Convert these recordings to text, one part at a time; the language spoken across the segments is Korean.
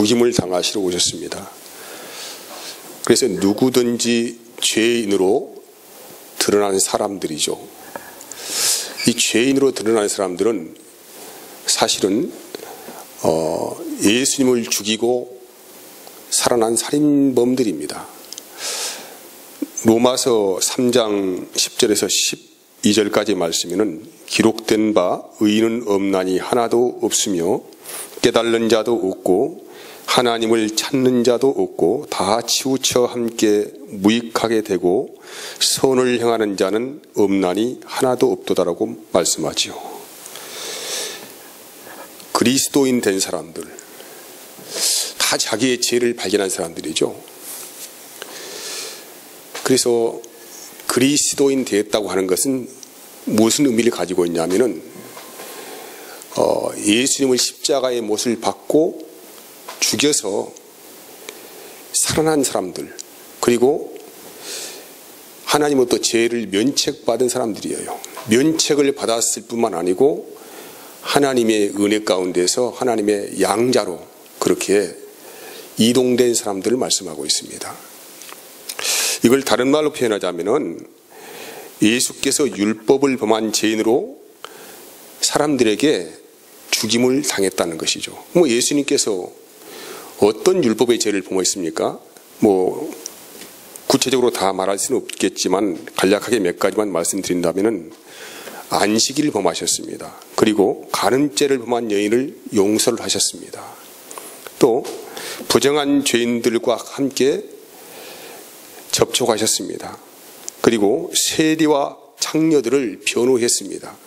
죽임을 당하시러 오셨습니다. 그래서 누구든지 죄인으로 드러나는 사람들이죠. 이 죄인으로 드러나는 사람들은 사실은 예수님을 죽이고 살아난 살인범들입니다. 로마서 3장 10절에서 12절까지 말씀에는 기록된 바 의인은 없나니 하나도 없으며 깨달는 자도 없고 하나님을 찾는 자도 없고 다 치우쳐 함께 무익하게 되고 선을 행하는 자는 없나니 하나도 없도다라고 말씀하지요. 그리스도인 된 사람들, 다 자기의 죄를 발견한 사람들이죠. 그래서 그리스도인 되었다고 하는 것은 무슨 의미를 가지고 있냐면은 예수님을 십자가의 못을 받고 죽여서 살아난 사람들, 그리고 하나님으로부터 죄를 면책받은 사람들이에요. 면책을 받았을 뿐만 아니고 하나님의 은혜 가운데서 하나님의 양자로 그렇게 이동된 사람들을 말씀하고 있습니다. 이걸 다른 말로 표현하자면은 예수께서 율법을 범한 죄인으로 사람들에게 죽임을 당했다는 것이죠. 예수님께서 어떤 율법의 죄를 범했습니까? 구체적으로 다 말할 수는 없겠지만 간략하게 몇 가지만 말씀드린다면은 안식일을 범하셨습니다. 그리고 간음죄를 범한 여인을 용서를 하셨습니다. 또 부정한 죄인들과 함께 접촉하셨습니다. 그리고 세리와 창녀들을 변호했습니다.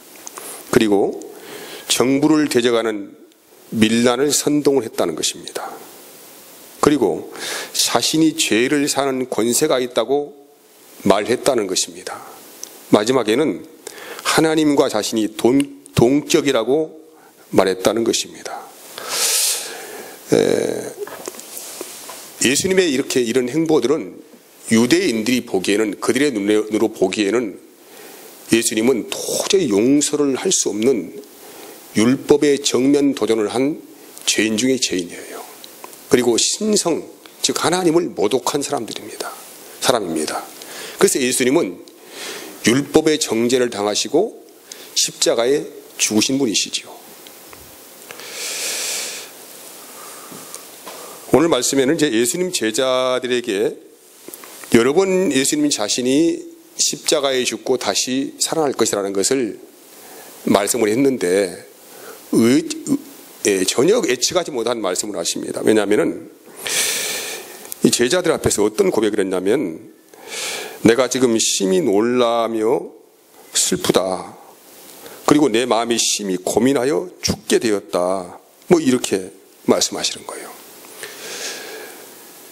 그리고 정부를 대적하는 밀란을 선동을 했다는 것입니다. 그리고 자신이 죄를 사는 권세가 있다고 말했다는 것입니다. 마지막에는 하나님과 자신이 동격이라고 말했다는 것입니다. 예수님의 이런 행보들은 유대인들이 보기에는, 그들의 눈으로 보기에는 예수님은 도저히 용서를 할 수 없는 율법의 정면 도전을 한 죄인 중의 죄인이에요. 그리고 신성, 즉 하나님을 모독한 사람입니다. 그래서 예수님은 율법의 정죄를 당하시고 십자가에 죽으신 분이시죠. 오늘 말씀에는 이제 예수님 제자들에게 여러 번 예수님 자신이 십자가에 죽고 다시 살아날 것이라는 것을 말씀을 했는데 전혀 예측하지 못한 말씀을 하십니다. 왜냐하면 이 제자들 앞에서 어떤 고백을 했냐면, 내가 지금 심히 놀라며 슬프다. 그리고 내 마음이 심히 고민하여 죽게 되었다. 이렇게 말씀하시는 거예요.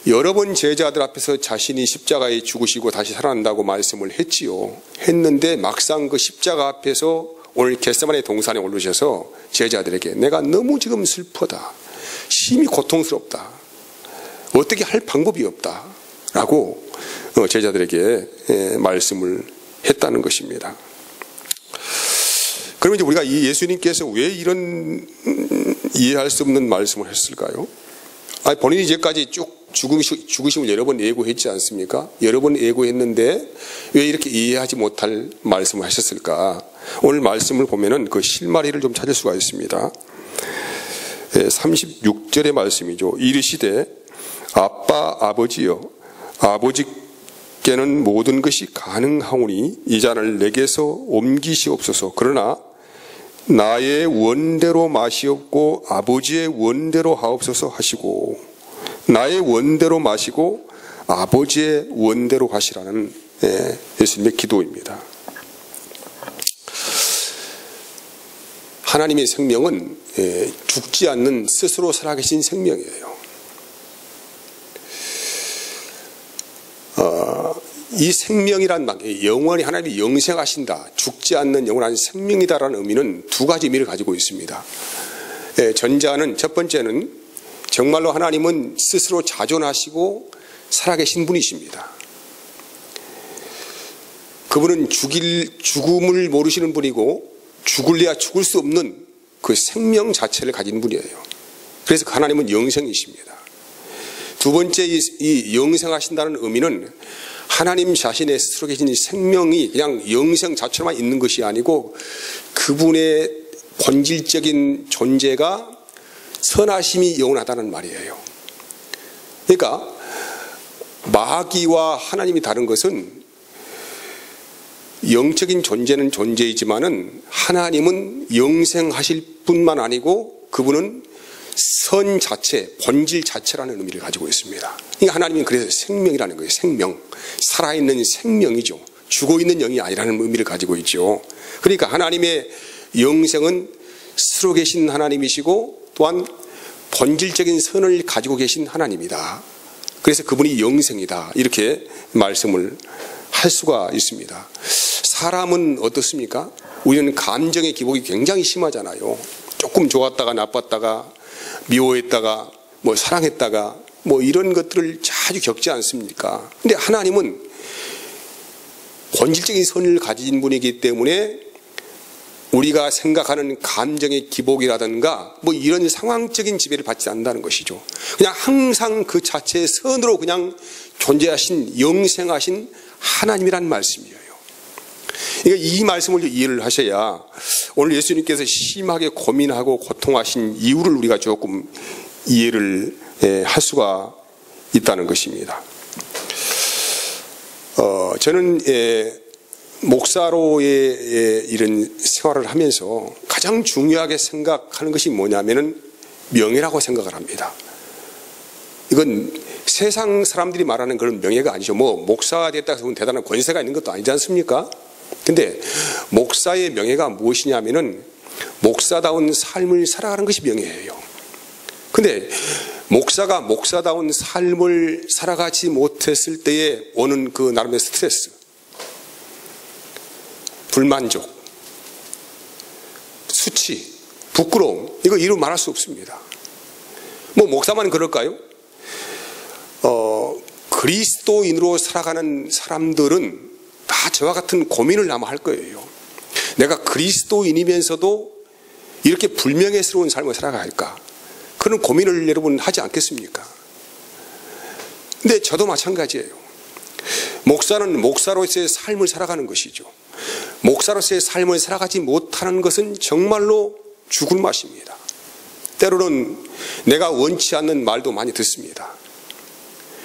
여러 번 제자들 앞에서 자신이 십자가에 죽으시고 다시 살아난다고 말씀을 했는데 막상 그 십자가 앞에서 오늘 겟세마네 동산에 오르셔서 제자들에게 내가 너무 지금 슬프다, 심히 고통스럽다, 어떻게 할 방법이 없다 라고 제자들에게 말씀을 했다는 것입니다. 그러면 이제 우리가 이 예수님께서 왜 이런 이해할 수 없는 말씀을 했을까요? 본인이 이제까지 쭉 죽으심을 여러 번 예고했지 않습니까? 여러 번 예고했는데 왜 이렇게 이해하지 못할 말씀을 하셨을까? 오늘 말씀을 보면은 그 실마리를 좀 찾을 수가 있습니다. 36절의 말씀이죠. 이르시되 아빠 아버지여, 아버지께는 모든 것이 가능하오니 이 잔을 내게서 옮기시옵소서. 그러나 나의 원대로 마시옵고 아버지의 원대로 하옵소서 하시고, 나의 원대로 마시고 아버지의 원대로 하시라는 예수님의 기도입니다. 하나님의 생명은 죽지 않는 스스로 살아계신 생명이에요. 이 생명이란 영원히 하나님이 영생하신다, 죽지 않는 영원한 생명이다라는 의미는 두 가지 의미를 가지고 있습니다. 전자는, 첫 번째는 정말로 하나님은 스스로 자존하시고 살아계신 분이십니다. 그분은 죽음을 모르시는 분이고 죽을래야 죽을 수 없는 그 생명 자체를 가진 분이에요. 그래서 하나님은 영생이십니다. 두 번째 이 영생하신다는 의미는 하나님 자신의 스스로 계신 생명이 그냥 영생 자체로만 있는 것이 아니고 그분의 본질적인 존재가 선하심이 영원하다는 말이에요. 그러니까 마귀와 하나님이 다른 것은 영적인 존재는 존재이지만은 하나님은 영생하실 뿐만 아니고 그분은 선 자체, 본질 자체라는 의미를 가지고 있습니다. 그러니까 하나님은 그래서 생명이라는 거예요. 생명. 살아있는 생명이죠. 죽어있는 영이 아니라는 의미를 가지고 있죠. 그러니까 하나님의 영생은 스스로 계신 하나님이시고 또한 본질적인 선을 가지고 계신 하나님이다. 그래서 그분이 영생이다. 이렇게 말씀을 할 수가 있습니다. 사람은 어떻습니까? 우리는 감정의 기복이 굉장히 심하잖아요. 조금 좋았다가 나빴다가 미워했다가 뭐 사랑했다가 뭐 이런 것들을 자주 겪지 않습니까? 근데 하나님은 본질적인 선을 가진 분이기 때문에 우리가 생각하는 감정의 기복이라든가 뭐 이런 상황적인 지배를 받지 않는다는 것이죠. 그냥 항상 그 자체의 선으로 그냥 존재하신 영생하신 하나님이란 말씀이에요. 그러니까 이 말씀을 이해를 하셔야 오늘 예수님께서 심하게 고민하고 고통하신 이유를 우리가 조금 이해를 할 수가 있다는 것입니다. 저는 목사로의 이런 생활을 하면서 가장 중요하게 생각하는 것이 뭐냐면은 명예라고 생각을 합니다. 이건 세상 사람들이 말하는 그런 명예가 아니죠. 뭐 목사가 됐다 해서 대단한 권세가 있는 것도 아니지 않습니까? 근데 목사의 명예가 무엇이냐면은 목사다운 삶을 살아가는 것이 명예예요. 근데 목사가 목사다운 삶을 살아가지 못했을 때에 오는 그 나름의 스트레스, 불만족, 수치, 부끄러움, 이거 이루 말할 수 없습니다. 뭐 목사만 그럴까요? 그리스도인으로 살아가는 사람들은 다 저와 같은 고민을 아마 할 거예요. 내가 그리스도인이면서도 이렇게 불명예스러운 삶을 살아갈까? 그런 고민을 여러분 하지 않겠습니까? 근데 저도 마찬가지예요. 목사는 목사로서의 삶을 살아가는 것이죠. 목사로서의 삶을 살아가지 못하는 것은 정말로 죽을 맛입니다. 때로는 내가 원치 않는 말도 많이 듣습니다.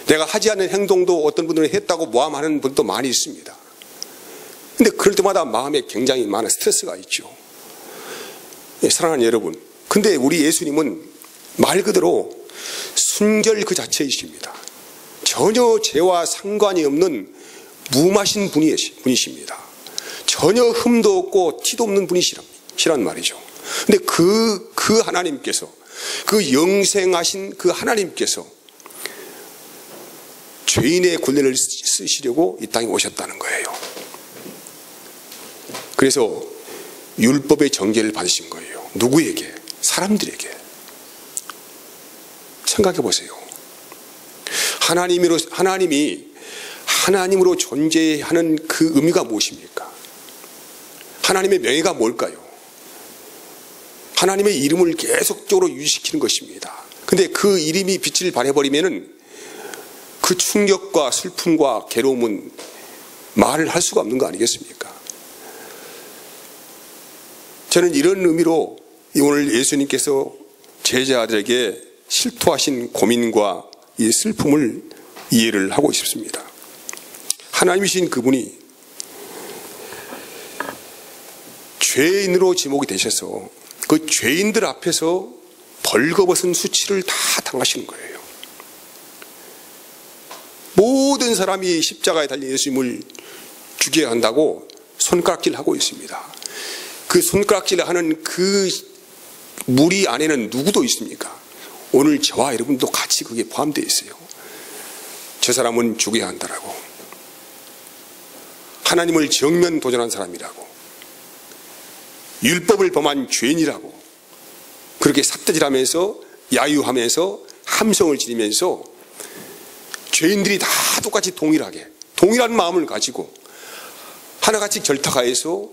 내가 하지 않는 행동도 어떤 분들은 했다고 모함하는 분도 많이 있습니다. 근데 그럴 때마다 마음에 굉장히 많은 스트레스가 있죠. 사랑하는 여러분, 근데 우리 예수님은 말 그대로 순결 그 자체이십니다. 전혀 죄와 상관이 없는 무마신 분이십니다. 전혀 흠도 없고 티도 없는 분이시란 말이죠. 근데 그 하나님께서, 그 영생하신 그 하나님께서 죄인의 권리를 쓰시려고 이 땅에 오셨다는 거예요. 그래서 율법의 정죄를 받으신 거예요. 누구에게? 사람들에게. 생각해 보세요. 하나님이 하나님으로 존재하는 그 의미가 무엇입니까? 하나님의 명예가 뭘까요? 하나님의 이름을 계속적으로 유지시키는 것입니다. 근데 그 이름이 빛을 발해버리면은 그 충격과 슬픔과 괴로움은 말을 할 수가 없는 거 아니겠습니까? 저는 이런 의미로 오늘 예수님께서 제자들에게 실토하신 고민과 이 슬픔을 이해를 하고 싶습니다. 하나님이신 그분이 죄인으로 지목이 되셔서 그 죄인들 앞에서 벌거벗은 수치를 다 당하시는 거예요. 모든 사람이 십자가에 달린 예수님을 죽여야 한다고 손가락질을 하고 있습니다. 그 손가락질을 하는 그 무리 안에는 누구도 있습니까? 오늘 저와 여러분도 같이 그게 포함되어 있어요. 저 사람은 죽여야 한다라고, 하나님을 정면 도전한 사람이라고, 율법을 범한 죄인이라고 그렇게 삿대질하면서 야유하면서 함성을 지르면서 죄인들이 다 똑같이 동일한 마음을 가지고 하나같이 결탁하여서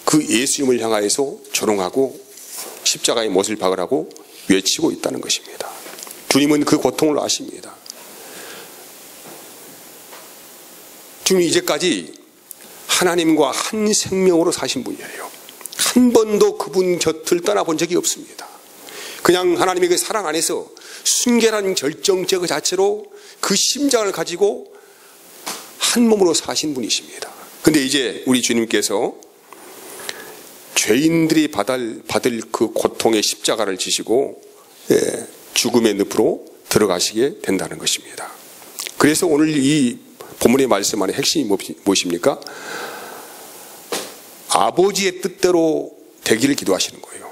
그 예수님을 향하여서 조롱하고 십자가에 못을 박으라고 외치고 있다는 것입니다. 주님은 그 고통을 아십니다. 주님이 이제까지 하나님과 한 생명으로 사신 분이에요. 한 번도 그분 곁을 떠나본 적이 없습니다. 그냥 하나님의 그 사랑 안에서 순결한 결정체 그 자체로 그 심장을 가지고 한 몸으로 사신 분이십니다. 근데 이제 우리 주님께서 죄인들이 받을 그 고통의 십자가를 지시고 죽음의 늪으로 들어가시게 된다는 것입니다. 그래서 오늘 이 본문의 말씀 안에 핵심이 무엇입니까? 아버지의 뜻대로 되기를 기도하시는 거예요.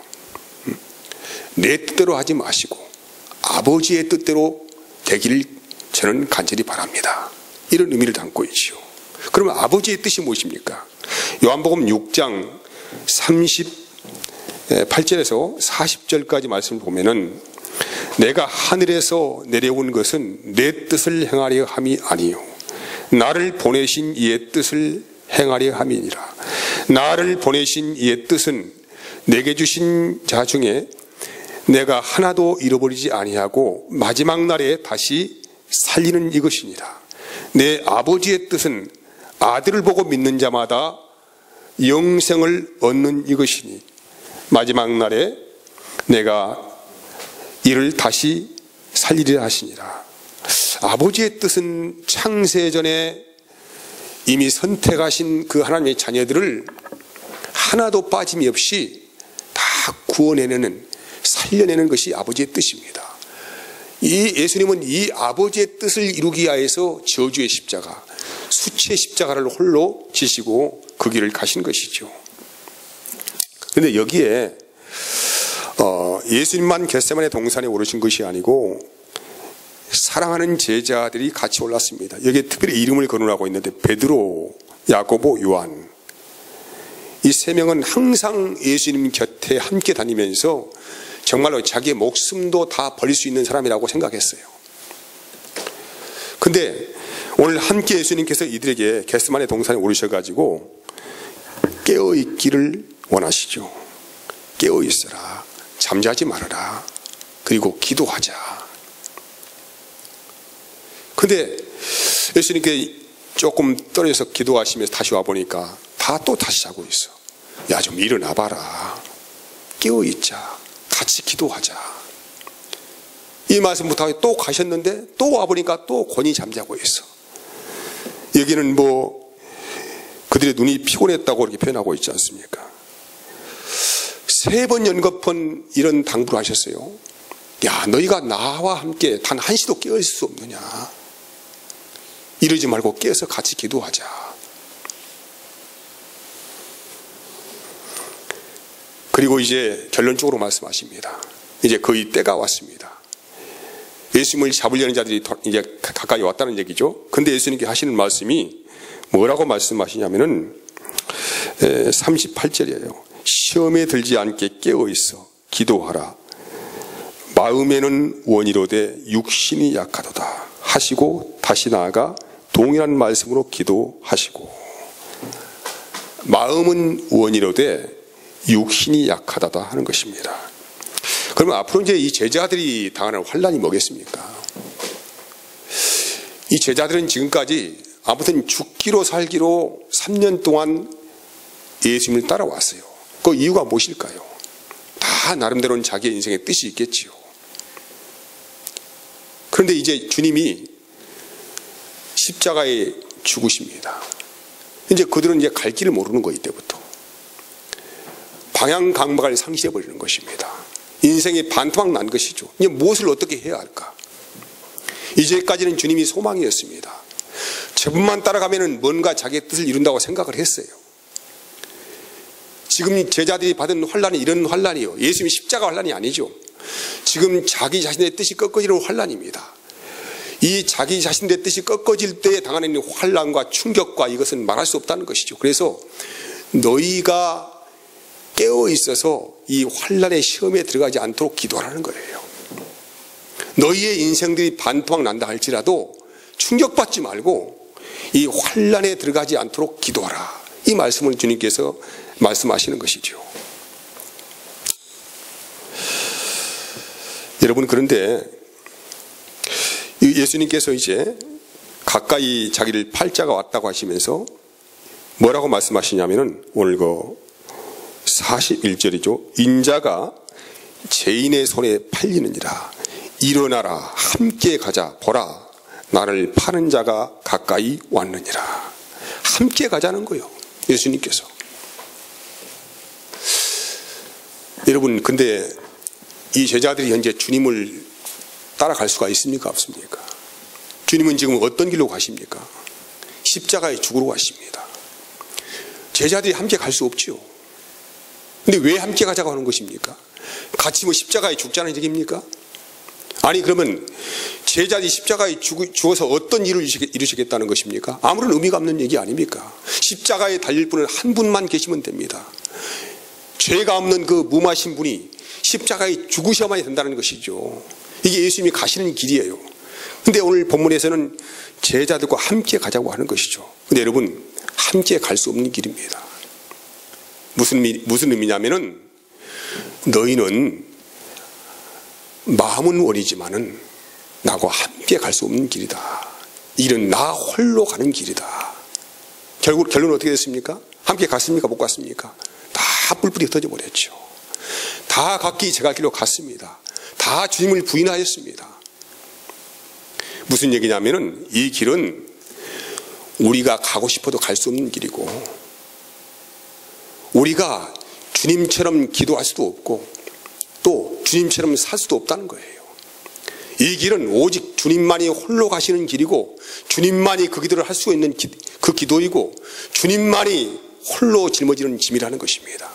내 뜻대로 하지 마시고 아버지의 뜻대로 되기를 저는 간절히 바랍니다. 이런 의미를 담고 있지요. 그러면 아버지의 뜻이 무엇입니까? 요한복음 6장 38절에서 40절까지 말씀을 보면은 내가 하늘에서 내려온 것은 내 뜻을 행하려 함이 아니요 나를 보내신 이의 뜻을 행하려 함이니라. 나를 보내신 이의 뜻은 내게 주신 자 중에 내가 하나도 잃어버리지 아니하고 마지막 날에 다시 살리는 이것이니라. 내 아버지의 뜻은 아들을 보고 믿는 자마다 영생을 얻는 이것이니 마지막 날에 내가 이를 다시 살리리라 하시니라. 아버지의 뜻은 창세전에 이미 선택하신 그 하나님의 자녀들을 하나도 빠짐이 없이 다 구원해내는, 살려내는 것이 아버지의 뜻입니다. 이 예수님은 이 아버지의 뜻을 이루기 위해서 저주의 십자가, 수치의 십자가를 홀로 지시고 그 길을 가신 것이죠. 그런데 여기에 예수님만 겟세마네 동산에 오르신 것이 아니고 사랑하는 제자들이 같이 올랐습니다. 여기에 특별히 이름을 거론하고 있는데 베드로, 야고보, 요한, 이 세 명은 항상 예수님 곁에 함께 다니면서 정말로 자기의 목숨도 다 버릴 수 있는 사람이라고 생각했어요. 근데 오늘 함께 예수님께서 이들에게 겟세마네 동산에 오르셔가지고 깨어있기를 원하시죠. 깨어있어라, 잠자지 말아라, 그리고 기도하자. 근데 예수님께 조금 떨어져서 기도하시면서 다시 와보니까 다시 자고 있어. 야, 좀 일어나봐라, 깨어있자, 같이 기도하자. 이 말씀부터 또 가셨는데 또 와보니까 또 곤히 잠자고 있어. 여기는 뭐 그들의 눈이 피곤했다고 이렇게 표현하고 있지 않습니까? 3번 연거푼 이런 당부를 하셨어요. 야, 너희가 나와 함께 단 한시도 깨어있을 수 없느냐. 이러지 말고 깨어서 같이 기도하자. 그리고 이제 결론적으로 말씀하십니다. 이제 거의 때가 왔습니다. 예수님을 잡으려는 자들이 이제 가까이 왔다는 얘기죠. 근데 예수님께 하시는 말씀이 뭐라고 말씀하시냐면은 38절이에요. 시험에 들지 않게 깨어있어 기도하라. 마음에는 원이로되 육신이 약하도다 하시고 다시 나아가 동일한 말씀으로 기도하시고, 마음은 원이로되 육신이 약하다다 하는 것입니다. 그러면 앞으로 이제 이 제자들이 당하는 환란이 뭐겠습니까? 이 제자들은 지금까지 아무튼 죽기로 살기로 3년 동안 예수님을 따라왔어요. 그 이유가 무엇일까요? 다 나름대로는 자기의 인생의 뜻이 있겠지요. 그런데 이제 주님이 십자가에 죽으십니다. 이제 그들은 이제 갈 길을 모르는 거, 이때부터. 방향 감각을 상실해버리는 것입니다. 인생이 반토막 난 것이죠. 이제 무엇을 어떻게 해야 할까? 이제까지는 주님이 소망이었습니다. 저분만 따라가면은 뭔가 자기의 뜻을 이룬다고 생각을 했어요. 지금 제자들이 받은 환란이 이런 환란이요. 예수님이 십자가 환란이 아니죠. 지금 자기 자신의 뜻이 꺾어지는 환란입니다. 이 자기 자신의 뜻이 꺾어질 때 당하는 환란과 충격과 이것은 말할 수 없다는 것이죠. 그래서 너희가 깨어 있어서 이 환란의 시험에 들어가지 않도록 기도하라는 거예요. 너희의 인생들이 반토막 난다 할지라도 충격받지 말고 이 환란에 들어가지 않도록 기도하라. 이 말씀을 주님께서 말씀하시는 것이죠. 여러분, 그런데 예수님께서 이제 가까이 자기를 팔자가 왔다고 하시면서 뭐라고 말씀하시냐면은 오늘 그 41절이죠. 인자가 죄인의 손에 팔리느니라. 일어나라, 함께 가자. 보라, 나를 파는 자가 가까이 왔느니라. 함께 가자는 거예요, 예수님께서. 여러분, 근데 이 제자들이 현재 주님을 따라갈 수가 있습니까, 없습니까? 주님은 지금 어떤 길로 가십니까? 십자가에 죽으러 가십니다. 제자들이 함께 갈 수 없지요. 근데 왜 함께 가자고 하는 것입니까? 같이 뭐 십자가에 죽자는 얘기입니까? 아니, 그러면 제자들이 십자가에 죽어서 어떤 일을 이루시겠다는 것입니까? 아무런 의미가 없는 얘기 아닙니까? 십자가에 달릴 분은 한 분만 계시면 됩니다. 죄가 없는 그 무마신 분이 십자가에 죽으셔야만 된다는 것이죠. 이게 예수님이 가시는 길이에요. 근데 오늘 본문에서는 제자들과 함께 가자고 하는 것이죠. 근데 여러분, 함께 갈 수 없는 길입니다. 무슨 의미냐면은 너희는 마음은 원이지만은 나와 함께 갈 수 없는 길이다. 이는 나 홀로 가는 길이다. 결론은 어떻게 됐습니까? 함께 갔습니까? 못 갔습니까? 다 뿔뿔이 흩어져 버렸죠. 다 각기 제가 길로 갔습니다. 다 주님을 부인하였습니다. 무슨 얘기냐면은 이 길은 우리가 가고 싶어도 갈 수 없는 길이고, 우리가 주님처럼 기도할 수도 없고 또 주님처럼 살 수도 없다는 거예요. 이 길은 오직 주님만이 홀로 가시는 길이고, 주님만이 그 기도를 할 수 있는 그 기도이고, 주님만이 홀로 짊어지는 짐이라는 것입니다.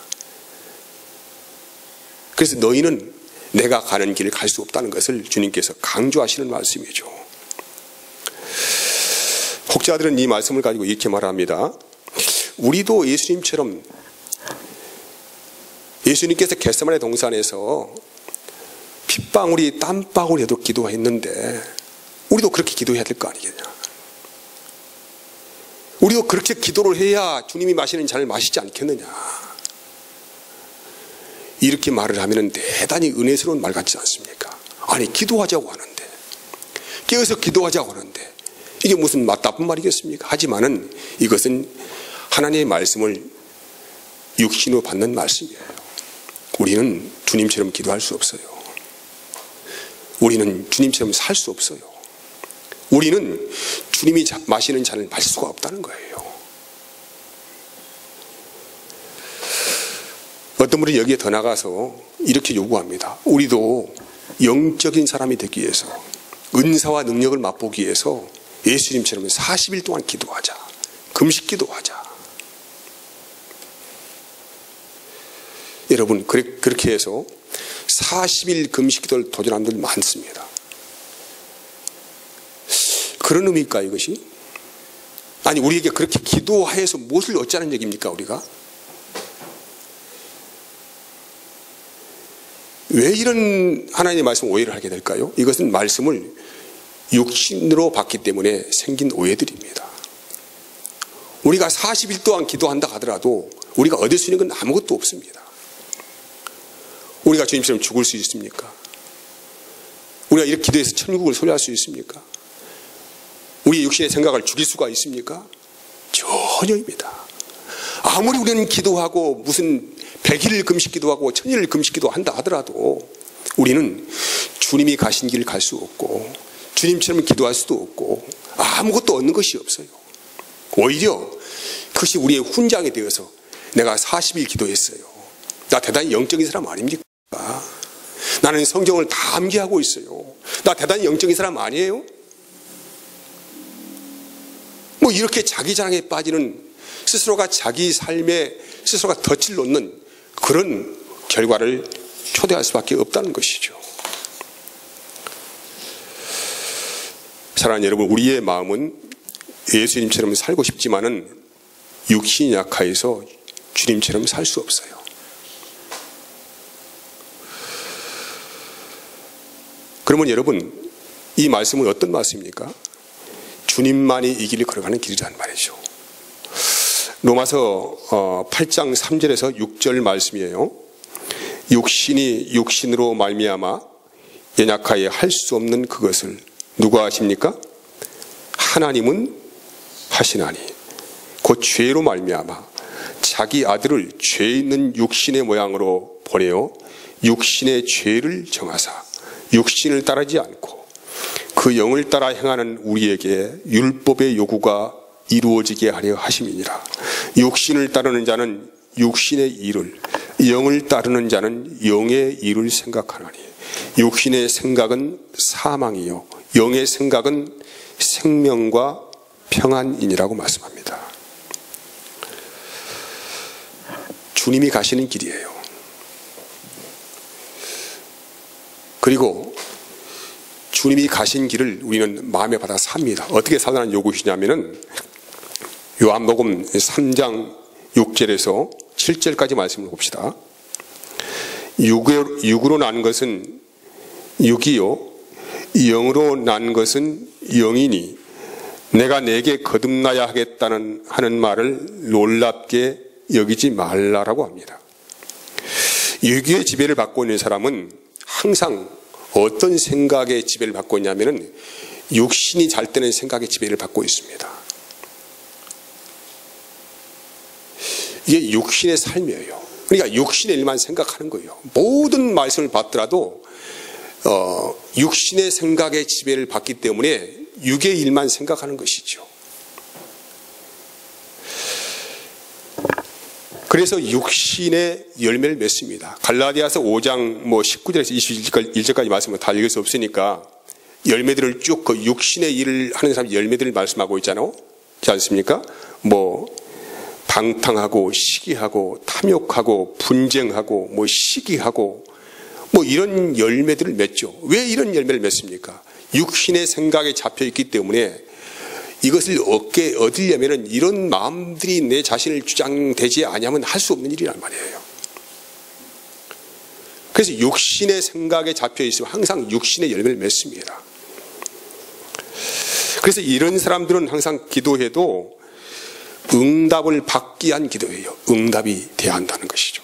그래서 너희는 내가 가는 길을 갈 수 없다는 것을 주님께서 강조하시는 말씀이죠. 혹자들은 이 말씀을 가지고 이렇게 말합니다. 우리도 예수님처럼, 예수님께서 겟세마네 동산에서 핏방울이 땀방울에도 기도했는데 우리도 그렇게 기도해야 될 거 아니겠냐. 우리도 그렇게 기도를 해야 주님이 마시는 잔을 마시지 않겠느냐. 이렇게 말을 하면 대단히 은혜스러운 말 같지 않습니까? 아니, 기도하자고 하는데, 깨어서 기도하자고 하는데 이게 무슨 나쁜 말이겠습니까? 하지만은 이것은 하나님의 말씀을 육신으로 받는 말씀이에요. 우리는 주님처럼 기도할 수 없어요. 우리는 주님처럼 살 수 없어요. 우리는 주님이 마시는 잔을 마실 수가 없다는 거예요. 어떤 분이 여기에 더 나가서 이렇게 요구합니다. 우리도 영적인 사람이 되기 위해서, 은사와 능력을 맛보기 위해서 예수님처럼 40일 동안 기도하자. 금식 기도하자. 여러분, 그렇게 해서 40일 금식 기도를 도전한 분들 많습니다. 그런 의미일까, 이것이? 아니, 우리에게 그렇게 기도하여서 무엇을 얻자는 얘기입니까, 우리가? 왜 이런 하나님의 말씀 오해를 하게 될까요? 이것은 말씀을 육신으로 봤기 때문에 생긴 오해들입니다. 우리가 40일 동안 기도한다 하더라도 우리가 얻을 수 있는 건 아무것도 없습니다. 우리가 주님처럼 죽을 수 있습니까? 우리가 이렇게 기도해서 천국을 소유할 수 있습니까? 우리의 육신의 생각을 죽일 수가 있습니까? 전혀입니다. 아무리 우리는 기도하고 무슨 100일을 금식 기도하고 1000일을 금식 기도한다 하더라도 우리는 주님이 가신 길을 갈 수 없고 주님처럼 기도할 수도 없고 아무것도 얻는 것이 없어요. 오히려 그것이 우리의 훈장이 되어서 내가 40일 기도했어요. 나 대단히 영적인 사람 아닙니까? 나는 성경을 다 암기하고 있어요. 나 대단히 영적인 사람 아니에요? 뭐 이렇게 자기 자랑에 빠지는, 스스로가 자기 삶에 스스로가 덫을 놓는 그런 결과를 초대할 수밖에 없다는 것이죠. 사랑하는 여러분, 우리의 마음은 예수님처럼 살고 싶지만은 육신이 약하여서 주님처럼 살 수 없어요. 그러면 여러분, 이 말씀은 어떤 말씀입니까? 주님만이 이 길을 걸어가는 길이라는 말이죠. 로마서 8장 3절에서 6절 말씀이에요. 육신이 육신으로 말미암아 연약하여 할 수 없는 그것을 누가 하십니까? 하나님은 하시나니 그 죄로 말미암아 자기 아들을 죄 있는 육신의 모양으로 보내어 육신의 죄를 정하사 육신을 따르지 않고 그 영을 따라 행하는 우리에게 율법의 요구가 이루어지게 하려 하심이니라. 육신을 따르는 자는 육신의 일을, 영을 따르는 자는 영의 일을 생각하나니 육신의 생각은 사망이요 영의 생각은 생명과 평안이니라고 말씀합니다. 주님이 가시는 길이에요. 그리고 주님이 가신 길을 우리는 마음에 받아 삽니다. 어떻게 살라는 요구시냐면은 요한복음 3장 6절에서 7절까지 말씀을 봅시다. 육으로 난 것은 육이요 영으로 난 것은 영이니 내가 내게 거듭나야 하는 말을 놀랍게 여기지 말라라고 합니다. 육의 지배를 받고 있는 사람은 항상 어떤 생각의 지배를 받고 있냐면은 육신이 잘 때는 생각의 지배를 받고 있습니다. 이게 육신의 삶이에요. 그러니까 육신의 일만 생각하는 거예요. 모든 말씀을 받더라도 육신의 생각의 지배를 받기 때문에 육의 일만 생각하는 것이죠. 그래서 육신의 열매를 맺습니다. 갈라디아서 5장 19절에서 21절까지 말씀을 다 읽을 수 없으니까 열매들을 쭉 그 육신의 일을 하는 사람 열매들을 말씀하고 있잖아요. 그렇지 않습니까? 방탕하고 시기하고 탐욕하고 분쟁하고 시기하고 이런 열매들을 맺죠. 왜 이런 열매를 맺습니까? 육신의 생각에 잡혀 있기 때문에 이것을 얻으려면 이런 마음들이 내 자신을 주장되지 아니하면 할 수 없는 일이란 말이에요. 그래서 육신의 생각에 잡혀 있으면 항상 육신의 열매를 맺습니다. 그래서 이런 사람들은 항상 기도해도 응답을 받기 위한 기도예요. 응답이 돼야 한다는 것이죠.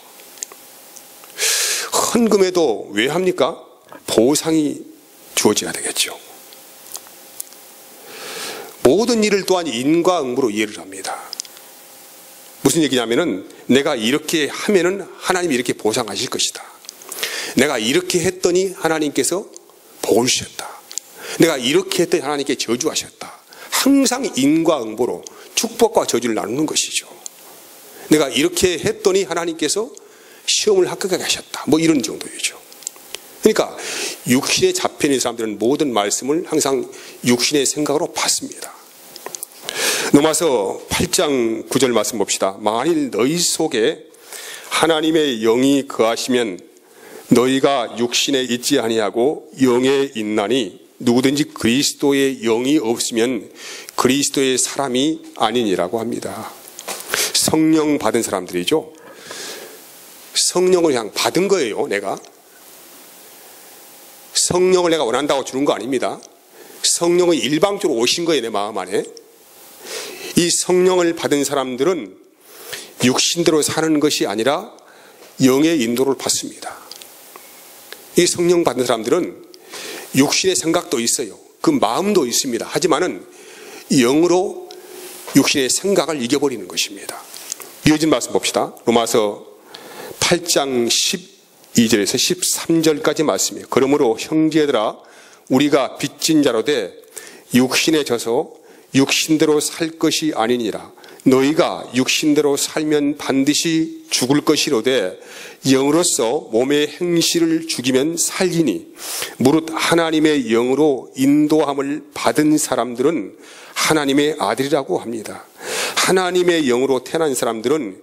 헌금에도 왜 합니까? 보상이 주어져야 되겠죠. 모든 일을 또한 인과응보로 이해를 합니다. 무슨 얘기냐면은 내가 이렇게 하면은 하나님이 이렇게 보상하실 것이다. 내가 이렇게 했더니 하나님께서 복을 주셨다. 내가 이렇게 했더니 하나님께 저주하셨다. 항상 인과응보로 축복과 저주를 나누는 것이죠. 내가 이렇게 했더니 하나님께서 시험을 합격하게 하셨다. 이런 정도이죠. 그러니까 육신에 잡혀있는 사람들은 모든 말씀을 항상 육신의 생각으로 받습니다. 넘어서 8장 9절 말씀 봅시다. 만일 너희 속에 하나님의 영이 거하시면 너희가 육신에 있지 아니하고 영에 있나니 누구든지 그리스도의 영이 없으면 그리스도의 사람이 아니니라고 합니다. 성령 받은 사람들이죠. 성령을 그냥 받은 거예요. 내가 성령을 내가 원한다고 주는 거 아닙니다. 성령이 일방적으로 오신 거예요. 내 마음 안에. 이 성령을 받은 사람들은 육신대로 사는 것이 아니라 영의 인도를 받습니다. 이 성령 받은 사람들은 육신의 생각도 있어요. 그 마음도 있습니다. 하지만은 영으로 육신의 생각을 이겨버리는 것입니다. 이어진 말씀 봅시다. 로마서 8장 12절에서 13절까지 말씀이에요. 그러므로 형제들아 우리가 빚진 자로 돼 육신에 져서 육신대로 살 것이 아니니라. 너희가 육신대로 살면 반드시 죽을 것이로되 영으로서 몸의 행실을 죽이면 살리니 무릇 하나님의 영으로 인도함을 받은 사람들은 하나님의 아들이라고 합니다. 하나님의 영으로 태어난 사람들은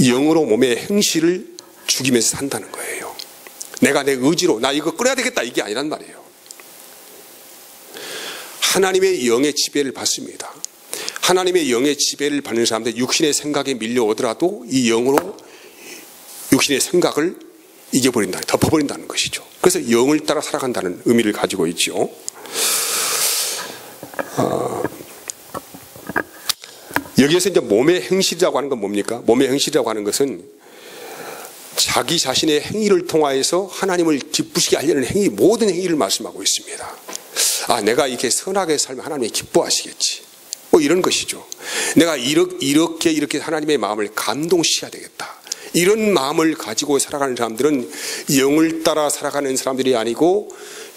영으로 몸의 행실을 죽이면서 산다는 거예요. 내가 내 의지로 나 이거 끊어야 되겠다 이게 아니란 말이에요. 하나님의 영의 지배를 받습니다. 하나님의 영의 지배를 받는 사람들 육신의 생각에 밀려오더라도 이 영으로 육신의 생각을 이겨버린다, 덮어버린다는 것이죠. 그래서 영을 따라 살아간다는 의미를 가지고 있죠. 여기에서 이제 몸의 행실이라고 하는 건 뭡니까? 몸의 행실이라고 하는 것은 자기 자신의 행위를 통하여서 하나님을 기쁘시게 하려는 행위, 모든 행위를 말씀하고 있습니다. 아, 내가 이렇게 선하게 살면 하나님이 기뻐하시겠지. 뭐 이런 것이죠. 내가 이렇게 하나님의 마음을 감동시켜야 되겠다. 이런 마음을 가지고 살아가는 사람들은 영을 따라 살아가는 사람들이 아니고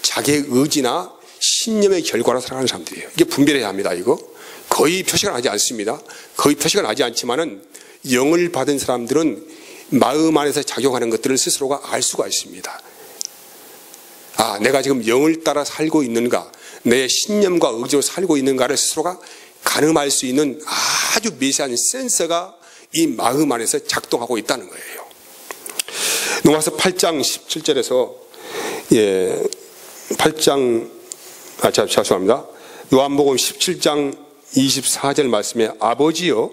자기의 의지나 신념의 결과로 살아가는 사람들이에요. 이게 분별해야 합니다. 이거 거의 표시가 나지 않습니다. 거의 표시가 나지 않지만은 영을 받은 사람들은 마음 안에서 작용하는 것들을 스스로가 알 수가 있습니다. 아, 내가 지금 영을 따라 살고 있는가, 내 신념과 의지로 살고 있는가를 스스로가 가늠할 수 있는 아주 미세한 센서가 이 마음 안에서 작동하고 있다는 거예요. 로마서 8장 17절에서 죄송합니다. 요한복음 17장 24절 말씀에 아버지여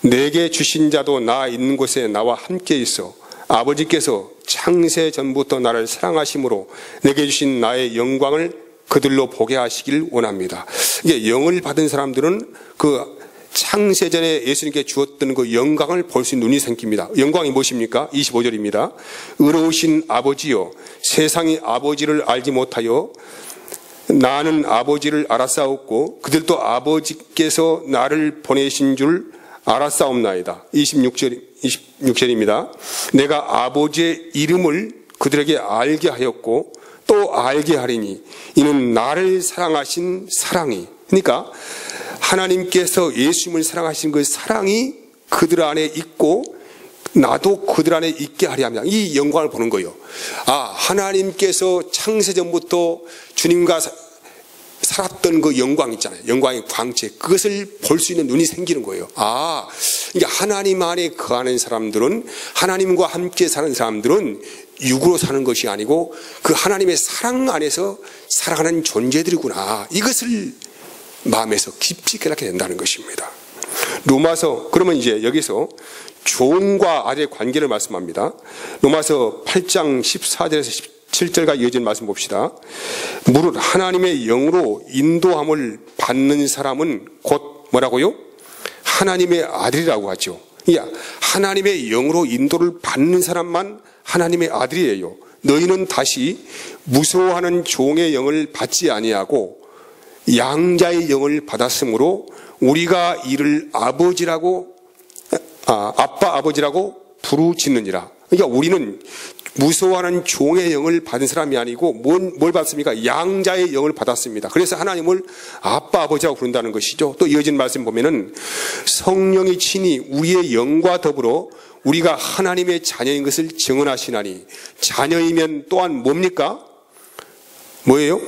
내게 주신 자도 나 있는 곳에 나와 함께 있어 아버지께서 창세 전부터 나를 사랑하심으로 내게 주신 나의 영광을 그들로 보게 하시길 원합니다. 이게 영을 받은 사람들은 그 창세전에 예수님께 주었던 그 영광을 볼 수 있는 눈이 생깁니다. 영광이 무엇입니까? 25절입니다. 의로우신 아버지여 세상이 아버지를 알지 못하여 나는 아버지를 알았사옵고 그들도 아버지께서 나를 보내신 줄 알았사옵나이다. 26절입니다. 내가 아버지의 이름을 그들에게 알게 하였고 또 알게 하리니 이는 나를 사랑하신 사랑이, 그러니까 하나님께서 예수님을 사랑하신 그 사랑이 그들 안에 있고 나도 그들 안에 있게 하려 합니다. 이 영광을 보는 거예요. 아, 하나님께서 창세전부터 주님과 살았던 그 영광 있잖아요. 영광의 광채, 그것을 볼 수 있는 눈이 생기는 거예요. 아, 그러니까 하나님 안에 거하는 사람들은, 하나님과 함께 사는 사람들은 육으로 사는 것이 아니고 그 하나님의 사랑 안에서 살아가는 존재들이구나. 이것을 마음에서 깊이 깨닫게 된다는 것입니다. 로마서, 그러면 이제 여기서 종과 아들의 관계를 말씀합니다. 로마서 8장 14절에서 17절과 이어진 말씀 봅시다. 무릇 하나님의 영으로 인도함을 받는 사람은 곧 뭐라고요? 하나님의 아들이라고 하죠. 하나님의 영으로 인도를 받는 사람만 하나님의 아들이에요. 너희는 다시 무서워하는 종의 영을 받지 아니하고 양자의 영을 받았으므로 우리가 이를 아빠 아버지라고 부르짖느니라. 그러니까 우리는 무서워하는 종의 영을 받은 사람이 아니고 뭘 받습니까? 양자의 영을 받았습니다. 그래서 하나님을 아빠 아버지라고 부른다는 것이죠. 또 이어진 말씀 보면은 성령이 친히 우리의 영과 더불어 우리가 하나님의 자녀인 것을 증언하시나니, 자녀이면 또한 뭡니까? 뭐예요?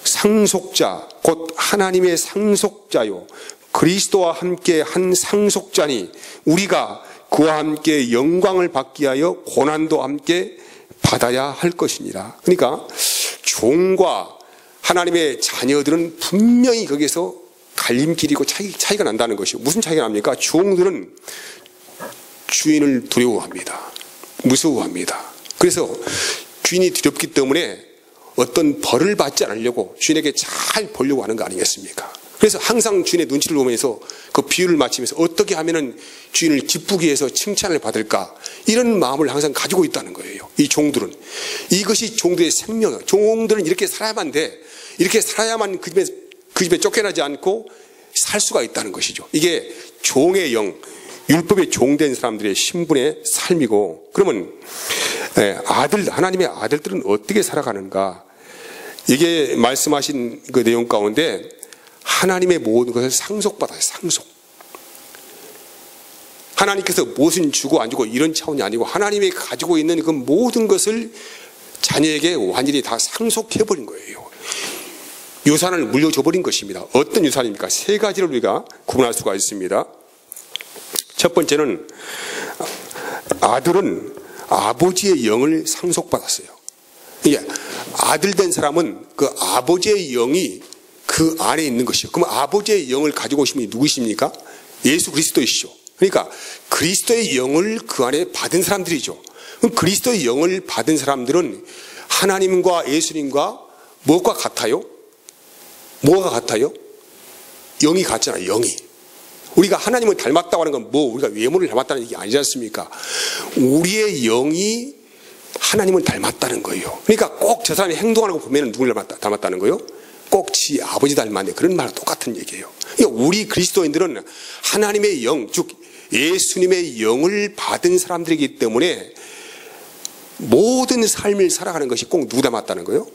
상속자, 곧 하나님의 상속자요, 그리스도와 함께 한 상속자니 우리가 그와 함께 영광을 받기 위하여 고난도 함께 받아야 할 것이니라. 그러니까 종과 하나님의 자녀들은 분명히 거기서 갈림길이고 차이가 난다는 것이요. 무슨 차이가 납니까? 종들은 주인을 두려워합니다. 무서워합니다. 그래서 주인이 두렵기 때문에 어떤 벌을 받지 않으려고 주인에게 잘 보려고 하는 거 아니겠습니까? 그래서 항상 주인의 눈치를 보면서 그 비유를 맞추면서 어떻게 하면은 주인을 기쁘게 해서 칭찬을 받을까, 이런 마음을 항상 가지고 있다는 거예요. 이 종들은. 이것이 종들의 생명이에요. 종들은 이렇게 살아야만 돼. 이렇게 살아야만 그 집에 쫓겨나지 않고 살 수가 있다는 것이죠. 이게 종의 영, 율법에 종된 사람들의 신분의 삶이고, 그러면 하나님의 아들들은 어떻게 살아가는가? 이게 말씀하신 그 내용 가운데 하나님의 모든 것을 상속받아요. 상속. 하나님께서 무엇은 주고 안 주고 이런 차원이 아니고 하나님이 가지고 있는 그 모든 것을 자녀에게 완전히 다 상속해버린 거예요. 유산을 물려줘버린 것입니다. 어떤 유산입니까? 세 가지를 우리가 구분할 수가 있습니다. 첫 번째는 아들은 아버지의 영을 상속받았어요. 이게 아들 된 사람은 그 아버지의 영이 그 안에 있는 것이요. 그럼 아버지의 영을 가지고 오신 분이 누구십니까? 예수 그리스도이시죠. 그러니까 그리스도의 영을 그 안에 받은 사람들이죠. 그럼 그리스도의 영을 받은 사람들은 하나님과 예수님과 뭐가 같아요? 뭐가 같아요? 영이 같잖아요. 영이. 우리가 하나님을 닮았다고 하는 건 뭐 우리가 외모를 닮았다는 얘기 아니지 않습니까? 우리의 영이 하나님을 닮았다는 거예요. 그러니까 꼭 저 사람이 행동하는 거 보면 누구를 닮았다는 거예요? 꼭 지 아버지 닮았네. 그런 말과 똑같은 얘기예요. 그러니까 우리 그리스도인들은 하나님의 영, 즉 예수님의 영을 받은 사람들이기 때문에 모든 삶을 살아가는 것이 꼭 누구 닮았다는 거예요?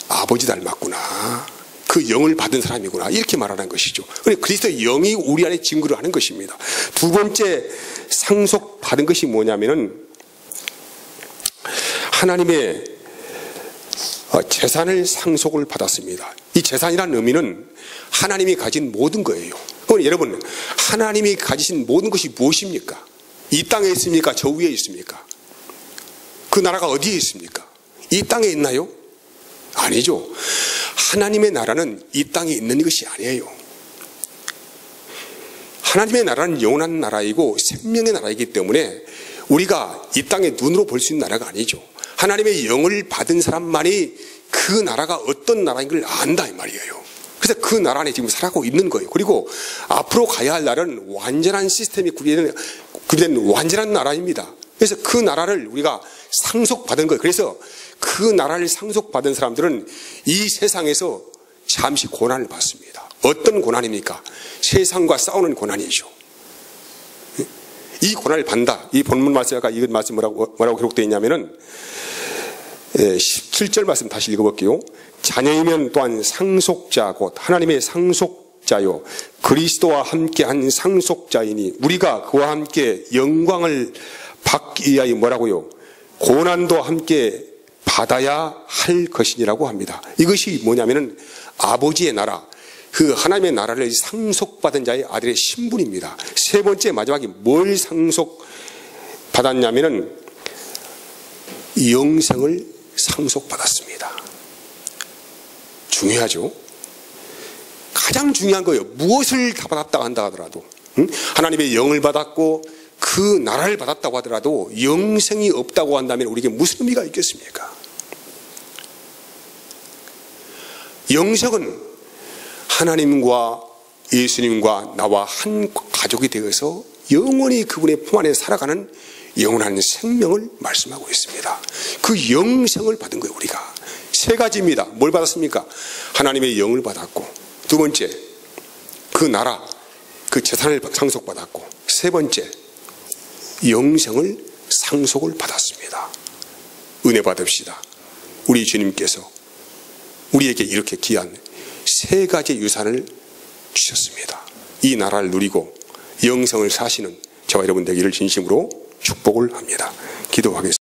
아버지 닮았구나. 그 영을 받은 사람이구나. 이렇게 말하는 것이죠. 그리스도의 영이 우리 안에 증거를 하는 것입니다. 두 번째 상속받은 것이 뭐냐면은 하나님의 재산을 상속을 받았습니다. 이 재산이라는 의미는 하나님이 가진 모든 거예요. 그럼 여러분, 하나님이 가지신 모든 것이 무엇입니까? 이 땅에 있습니까? 저 위에 있습니까? 그 나라가 어디에 있습니까? 이 땅에 있나요? 아니죠. 하나님의 나라는 이 땅에 있는 것이 아니에요. 하나님의 나라는 영원한 나라이고 생명의 나라이기 때문에 우리가 이 땅에 눈으로 볼 수 있는 나라가 아니죠. 하나님의 영을 받은 사람만이 그 나라가 어떤 나라인 걸 안다 이 말이에요. 그래서 그 나라 안에 지금 살아가고 있는 거예요. 그리고 앞으로 가야 할 나라는 완전한 시스템이 구비된 완전한 나라입니다. 그래서 그 나라를 우리가 상속받은 거예요. 그래서 그 나라를 상속받은 사람들은 이 세상에서 잠시 고난을 받습니다. 어떤 고난입니까? 세상과 싸우는 고난이죠. 이 고난을 받는다. 이 본문 말씀에 아까 이 말씀 뭐라고 기록되어 있냐면은 17절 말씀 다시 읽어볼게요. 자녀이면 또한 상속자 곧 하나님의 상속자요 그리스도와 함께한 상속자이니 우리가 그와 함께 영광을 받기 위하여 뭐라고요? 고난도 함께 받아야 할 것이니라고 합니다. 이것이 뭐냐면은 아버지의 나라, 그 하나님의 나라를 상속받은 자의 아들의 신분입니다. 세 번째 마지막에 뭘 상속받았냐면은 영생을 상속받았습니다. 중요하죠. 가장 중요한 거예요. 무엇을 다 받았다고 한다 하더라도 하나님의 영을 받았고 그 나라를 받았다고 하더라도 영생이 없다고 한다면 우리에게 무슨 의미가 있겠습니까? 영생은 하나님과 예수님과 나와 한 가족이 되어서 영원히 그분의 품 안에 살아가는 영원한 생명을 말씀하고 있습니다. 그 영생을 받은 거예요. 우리가 세 가지입니다. 뭘 받았습니까? 하나님의 영을 받았고, 두 번째 그 나라, 그 재산을 상속받았고, 세 번째 영생을 상속을 받았습니다. 은혜 받읍시다. 우리 주님께서 우리에게 이렇게 귀한 세 가지 유산을 주셨습니다. 이 나라를 누리고 영생을 사시는 저와 여러분 되기를 진심으로 축복을 합니다. 기도하겠습니다.